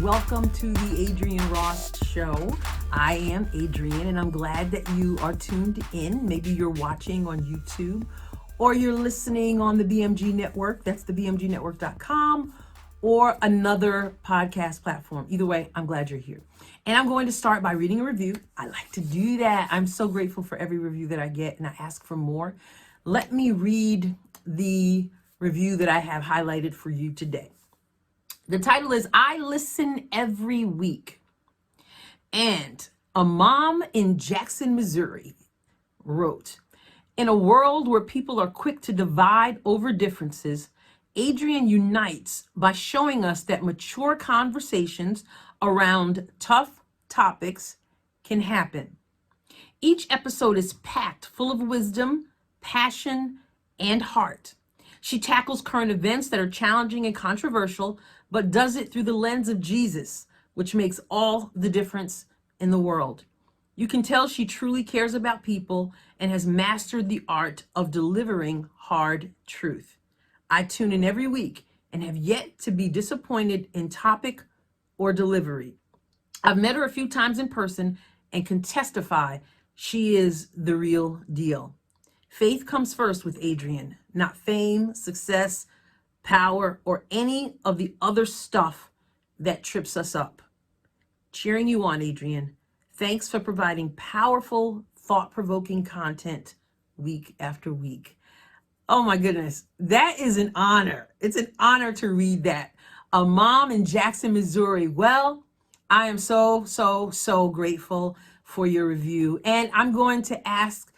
welcome to the Adrienne Ross Show. I am Adrienne, and I'm glad that you are tuned in. Maybe you're watching on YouTube, or you're listening on the BMG Network. That's the BMGnetwork.com, or another podcast platform. Either way, I'm glad you're here. And I'm going to start by reading a review. I like to do that. I'm so grateful for every review that I get, and I ask for more. Let me read the review that I have highlighted for you today. The title is, I Listen Every Week. And a mom in Jackson, Missouri wrote, in a world where people are quick to divide over differences, Adrienne unites by showing us that mature conversations around tough topics can happen. Each episode is packed full of wisdom, passion, and heart. She tackles current events that are challenging and controversial, but does it through the lens of Jesus, which makes all the difference in the world. You can tell she truly cares about people and has mastered the art of delivering hard truth. I tune in every week and have yet to be disappointed in topic or delivery. I've met her a few times in person and can testify she is the real deal. Faith comes first with Adrienne, not fame, success, power, or any of the other stuff that trips us up. Cheering you on, Adrienne. Thanks for providing powerful, thought-provoking content week after week. Oh my goodness, that is an honor. It's an honor to read that. A mom in Jackson, Missouri. Well, I am so grateful for your review. And I'm going to ask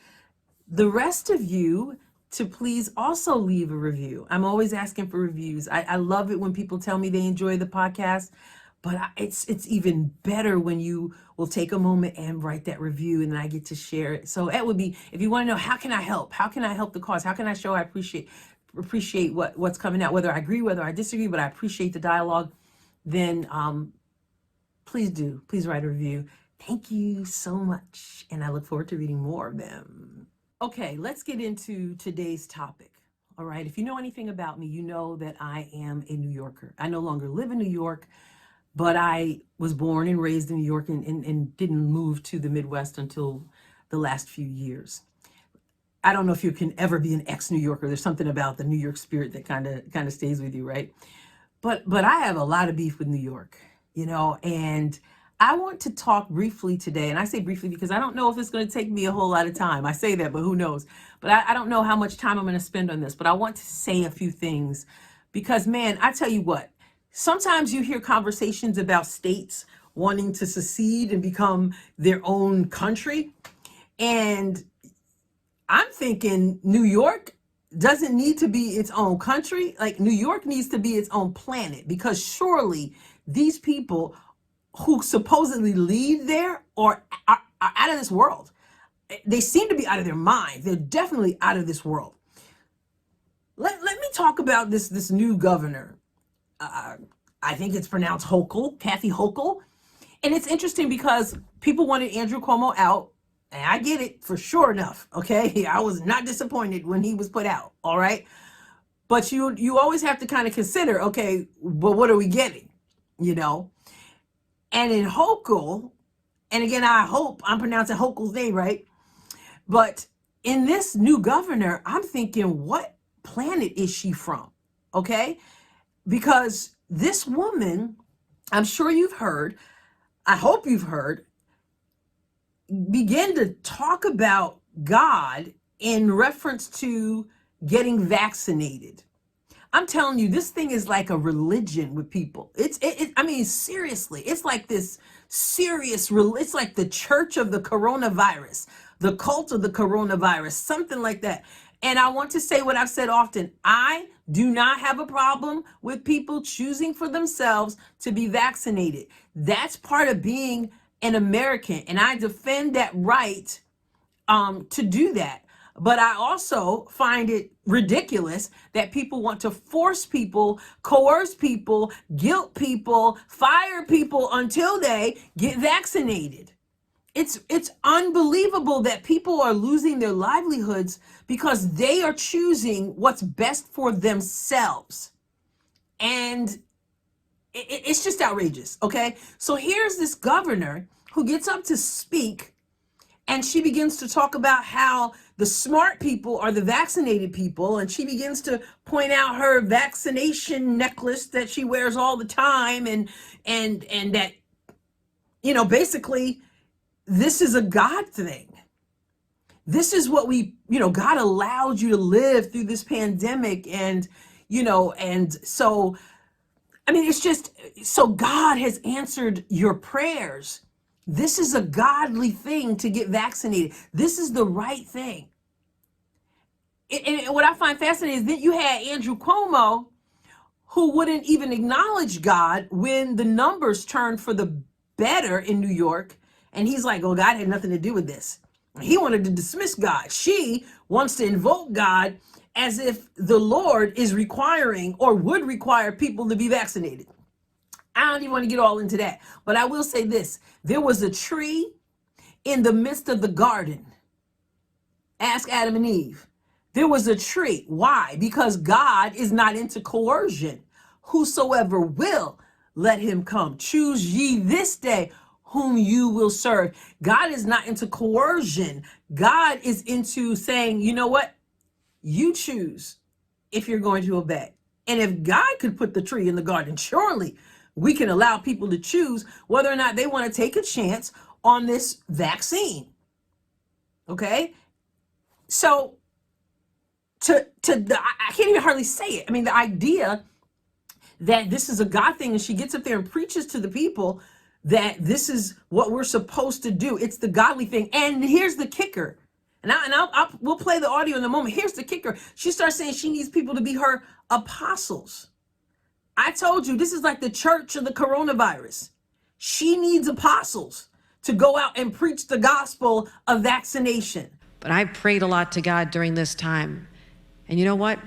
the rest of you to please also leave a review. I'm always asking for reviews. I love it when people tell me they enjoy the podcast, but it's even better when you will take a moment and write that review, and then I get to share it. So it would be, if you want to know, how can I help? How can I help the cause? How can I show I appreciate what's coming out, whether I agree, whether I disagree, but I appreciate the dialogue, then please write a review. Thank you so much, and I look forward to reading more of them. Okay, let's get into today's topic. All right, if you know anything about me, you know that I am a New Yorker. I no longer live in New York, but I was born and raised in New York and didn't move to the Midwest until the last few years. I don't know if you can ever be an ex-New Yorker. There's something about the New York spirit that kind of stays with you, right? But I have a lot of beef with New York, and I want to talk briefly today, and I say briefly because I don't know if it's going to take me a whole lot of time. I say that, but who knows? But I don't know how much time I'm going to spend on this, but I want to say a few things because, man, I tell you what, sometimes you hear conversations about states wanting to secede and become their own country, and I'm thinking New York doesn't need to be its own country. Like, New York needs to be its own planet, because surely these people who supposedly lead there are out of this world. They seem to be out of their mind. They're definitely out of this world. Let me talk about this new governor. I think it's pronounced Hochul, Kathy Hochul. And it's interesting because people wanted Andrew Cuomo out, and I get it, for sure enough, okay? I was not disappointed when he was put out, all right? But you always have to kind of consider, okay, well, what are we getting, And in Hochul, and again, I hope I'm pronouncing Hochul's name right, but in this new governor, I'm thinking, what planet is she from? Okay? Because this woman, I'm sure you've heard, I hope you've heard, begin to talk about God in reference to getting vaccinated. I'm telling you, this thing is like a religion with people. I mean, seriously, it's like this serious, it's like the church of the coronavirus, the cult of the coronavirus, something like that. And I want to say what I've said often. I do not have a problem with people choosing for themselves to be vaccinated. That's part of being an American, and I defend that right to do that. But I also find it ridiculous that people want to force people, coerce people, guilt people, fire people until they get vaccinated. It's unbelievable that people are losing their livelihoods because they are choosing what's best for themselves. And It's just outrageous. Okay. So here's this governor who gets up to speak, and she begins to talk about how the smart people are the vaccinated people. And she begins to point out her vaccination necklace that she wears all the time. And that, basically this is a God thing. This is what God allowed you to live through this pandemic. And so, it's just, so God has answered your prayers. This is a godly thing to get vaccinated. This is the right thing. And what I find fascinating is that you had Andrew Cuomo, who wouldn't even acknowledge God when the numbers turned for the better in New York. And he's like, oh, God had nothing to do with this. He wanted to dismiss God. She wants to invoke God as if the Lord is requiring or would require people to be vaccinated. I don't even want to get all into that. But I will say this. There was a tree in the midst of the garden. Ask Adam and Eve. There was a tree. Why? Because God is not into coercion. Whosoever will, let him come. Choose ye this day whom you will serve. God is not into coercion. God is into saying, you know what? You choose if you're going to obey. And if God could put the tree in the garden, surely we can allow people to choose whether or not they want to take a chance on this vaccine. Okay? So I can't even hardly say it. The idea that this is a God thing, and she gets up there and preaches to the people that this is what we're supposed to do. It's the godly thing. And here's the kicker. We'll play the audio in a moment. Here's the kicker. She starts saying she needs people to be her apostles. I told you, this is like the church of the coronavirus. She needs apostles to go out and preach the gospel of vaccination. But I prayed a lot to God during this time. And you know what?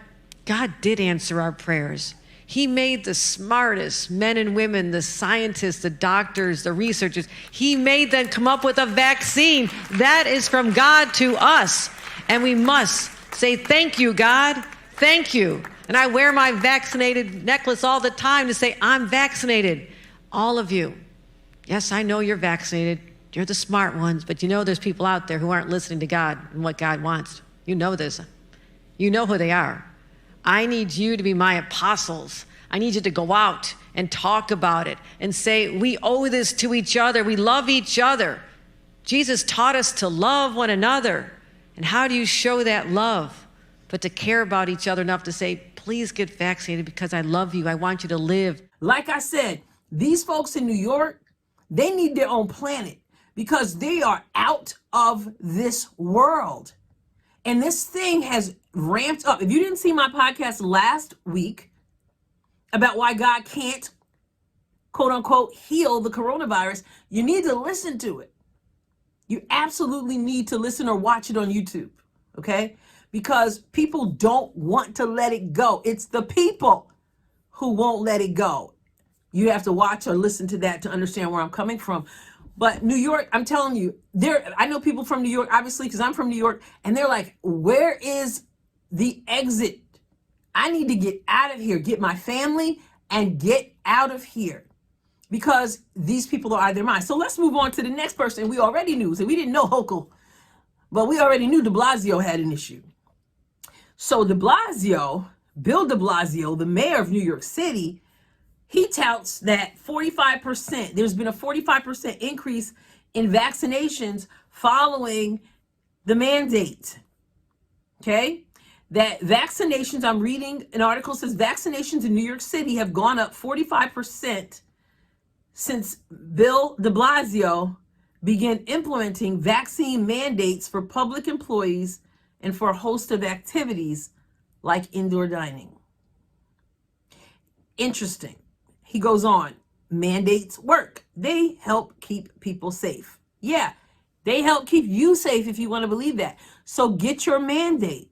God did answer our prayers. He made the smartest men and women, the scientists, the doctors, the researchers. He made them come up with a vaccine. That is from God to us. And we must say, thank you, God. Thank you. And I wear my vaccinated necklace all the time to say, I'm vaccinated. All of you. Yes, I know you're vaccinated. You're the smart ones. But there's people out there who aren't listening to God and what God wants. You know this. You know who they are. I need you to be my apostles. I need you to go out and talk about it and say, we owe this to each other. We love each other. Jesus taught us to love one another. And how do you show that love? But to care about each other enough to say, please get vaccinated because I love you. I want you to live. Like I said, these folks in New York, they need their own planet because they are out of this world. And this thing has ramped up. If you didn't see my podcast last week about why God can't, quote unquote, heal the coronavirus, you need to listen to it. You absolutely need to listen or watch it on YouTube, okay? Because people don't want to let it go. It's the people who won't let it go. You have to watch or listen to that to understand where I'm coming from. But New York, I'm telling you, I know people from New York, obviously, because I'm from New York, and they're like, where is the exit? I need to get out of here, get my family, and get out of here. Because these people are out of their minds. So let's move on to the next person we already knew. So we didn't know Hochul, but we already knew de Blasio had an issue. So Bill de Blasio, the mayor of New York City, he touts that 45%, there's been a 45% increase in vaccinations following the mandate. Okay? That vaccinations, I'm reading an article says vaccinations in New York City have gone up 45% since Bill de Blasio began implementing vaccine mandates for public employees and for a host of activities like indoor dining. Interesting. He goes on, mandates work. They help keep people safe. Yeah, they help keep you safe if you want to believe that. So get your mandate.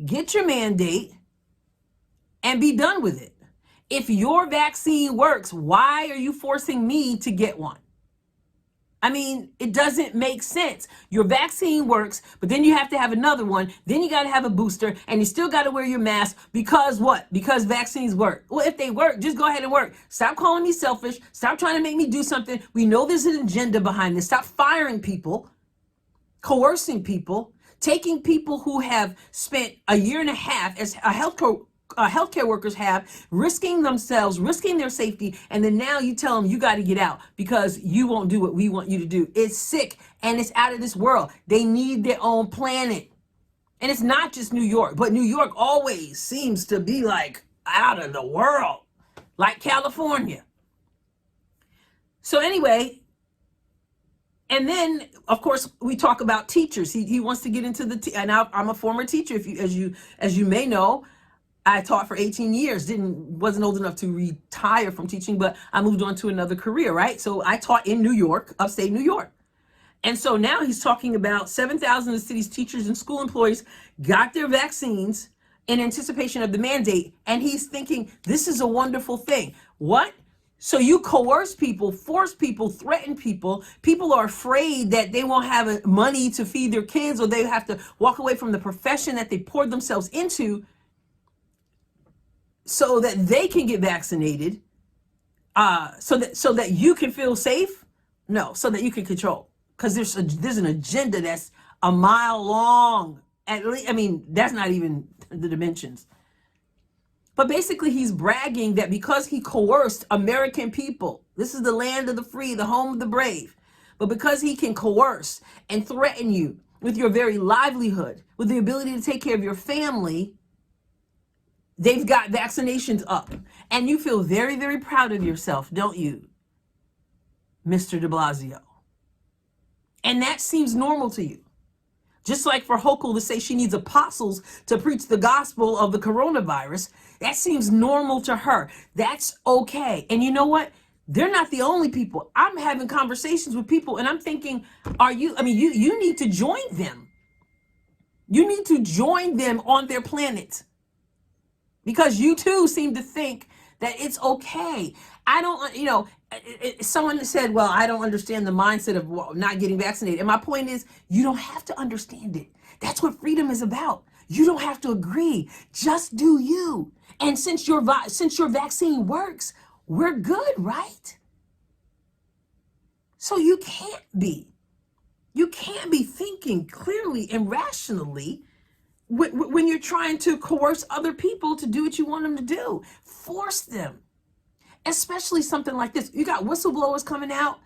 Get your mandate and be done with it. If your vaccine works, why are you forcing me to get one? I mean, it doesn't make sense. Your vaccine works, but then you have to have another one. Then you got to have a booster, and you still got to wear your mask because what? Because vaccines work. Well, if they work, just go ahead and work. Stop calling me selfish. Stop trying to make me do something. We know there's an agenda behind this. Stop firing people, coercing people, taking people who have spent a year and a half as a healthcare workers have, risking themselves, risking their safety, and then now you tell them you got to get out because you won't do what we want you to do. It's sick and it's out of this world. They need their own planet. And it's not just New York, but New York always seems to be like out of the world, like California. So anyway, and then of course we talk about teachers. He wants to get into and I'm a former teacher. As you may know, I taught for 18 years, wasn't old enough to retire from teaching, but I moved on to another career, right? So I taught in New York, upstate New York. And so now he's talking about 7,000 of the city's teachers and school employees got their vaccines in anticipation of the mandate. And he's thinking, this is a wonderful thing. What? So you coerce people, force people, threaten people. People are afraid that they won't have money to feed their kids, or they have to walk away from the profession that they poured themselves into, so that they can get vaccinated, so that you can feel safe. No, so that you can control, because there's an agenda that's a mile long. At least, I mean, that's not even the dimensions. But basically, he's bragging that because he coerced American people, this is the land of the free, the home of the brave. But because he can coerce and threaten you with your very livelihood, with the ability to take care of your family, they've got vaccinations up. And you feel very, very proud of yourself, don't you, Mr. de Blasio? And that seems normal to you. Just like for Hochul to say she needs apostles to preach the gospel of the coronavirus, that seems normal to her. That's okay. And you know what? They're not the only people. I'm having conversations with people and I'm thinking, you need to join them. You need to join them on their planet. Because you too seem to think that it's okay. Someone said, well, I don't understand the mindset of not getting vaccinated. And my point is, you don't have to understand it. That's what freedom is about. You don't have to agree. Just do you. And since your vaccine works, we're good, right? So you can't be thinking clearly and rationally when you're trying to coerce other people to do what you want them to do. Force them. Especially something like this. You got whistleblowers coming out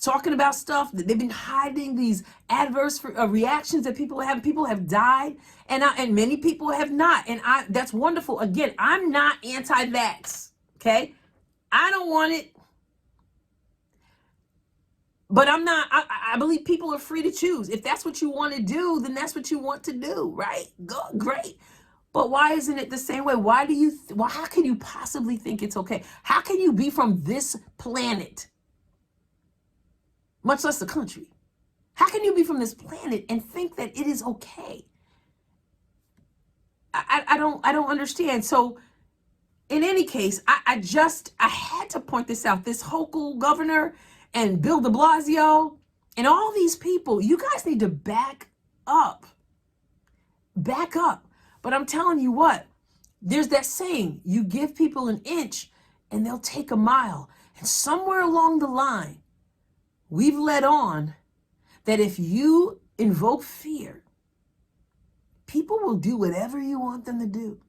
talking about stuff that they've been hiding, these adverse reactions that people have. People have died, and many people have not. And that's wonderful. Again, I'm not anti-vax. Okay, I don't want it, but I'm not. I believe people are free to choose. If that's what you want to do, then that's what you want to do, right? Go, great. But why isn't it the same way? How can you possibly think it's okay? How can you be from this planet, much less the country? How can you be from this planet and think that it is okay? I don't understand. So in any case, I had to point this out. This Hochul governor and Bill de Blasio and all these people, you guys need to back up. Back up. But I'm telling you what, there's that saying, you give people an inch and they'll take a mile. And somewhere along the line, we've led on that if you invoke fear, people will do whatever you want them to do.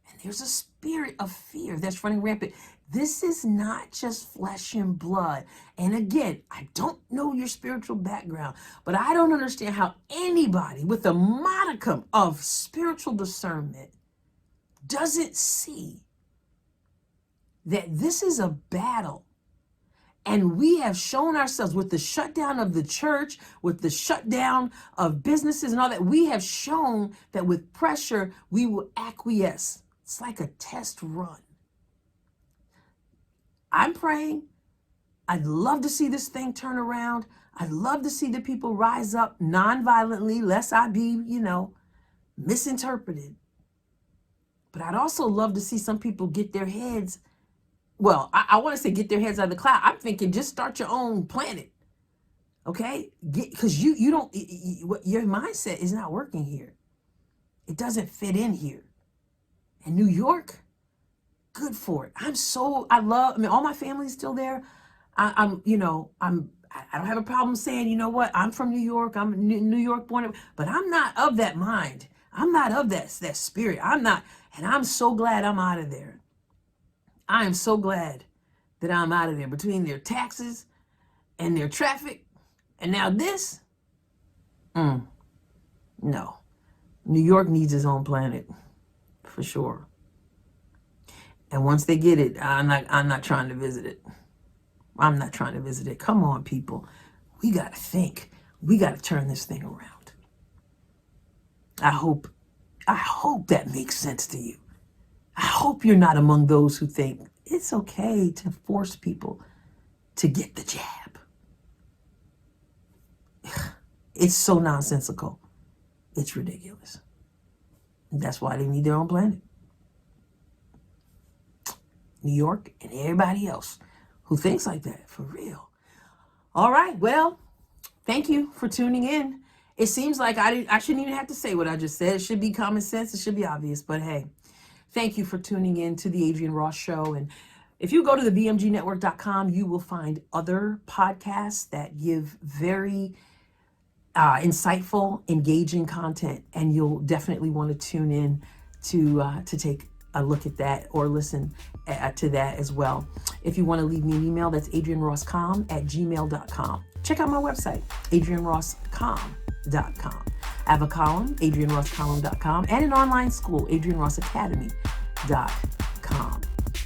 And there's a spirit of fear that's running rampant. This is not just flesh and blood. And again, I don't know your spiritual background, but I don't understand how anybody with a modicum of spiritual discernment doesn't see that this is a battle. And we have shown ourselves with the shutdown of the church, with the shutdown of businesses and all that, we have shown that with pressure, we will acquiesce. It's like a test run. I'm praying. I'd love to see this thing turn around. I'd love to see the people rise up non-violently, lest I be, misinterpreted. But I'd also love to see some people get their heads, I want to say get their heads out of the cloud. I'm thinking just start your own planet. Okay? Because you don't, your mindset is not working here. It doesn't fit in here. And New York, good for it. I mean, all my family's still there. I don't have a problem saying, you know what, I'm from New York. I'm New York born, but I'm not of that mind. I'm not of that spirit. I'm not, and I'm so glad I'm out of there. I am so glad that I'm out of there between their taxes and their traffic. And now this, no. New York needs its own planet, for sure. And once they get it, I'm not trying to visit it. I'm not trying to visit it. Come on, people. We got to think. We got to turn this thing around. I hope that makes sense to you. I hope you're not among those who think it's okay to force people to get the jab. It's so nonsensical. It's ridiculous. And that's why they need their own planet. New York and everybody else who thinks like that, for real. All right, well, thank you for tuning in. It seems like I shouldn't even have to say what I just said. It should be common sense. It should be obvious. But hey, thank you for tuning in to the Adrienne Ross Show. And if you go to the bmgnetwork.com, you will find other podcasts that give very insightful, engaging content. And you'll definitely want to tune in to take a look at that or listen to that as well. If you want to leave me an email, that's adriennerosscom@gmail.com. Check out my website, adriennerosscom.com. I have a column, adriennerosscolumn.com, and an online school, adriennerossacademy.com.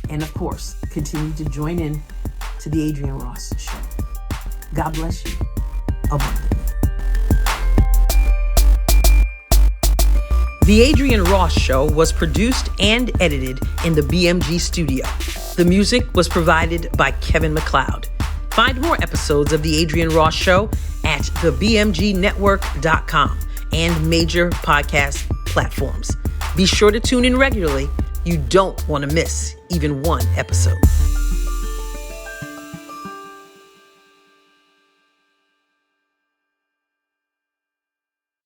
And of course, continue to join in to the Adrienne Ross Show. God bless you abundantly. The Adrienne Ross Show was produced and edited in the BMG studio. The music was provided by Kevin MacLeod. Find more episodes of The Adrienne Ross Show at thebmgnetwork.com and major podcast platforms. Be sure to tune in regularly. You don't want to miss even one episode.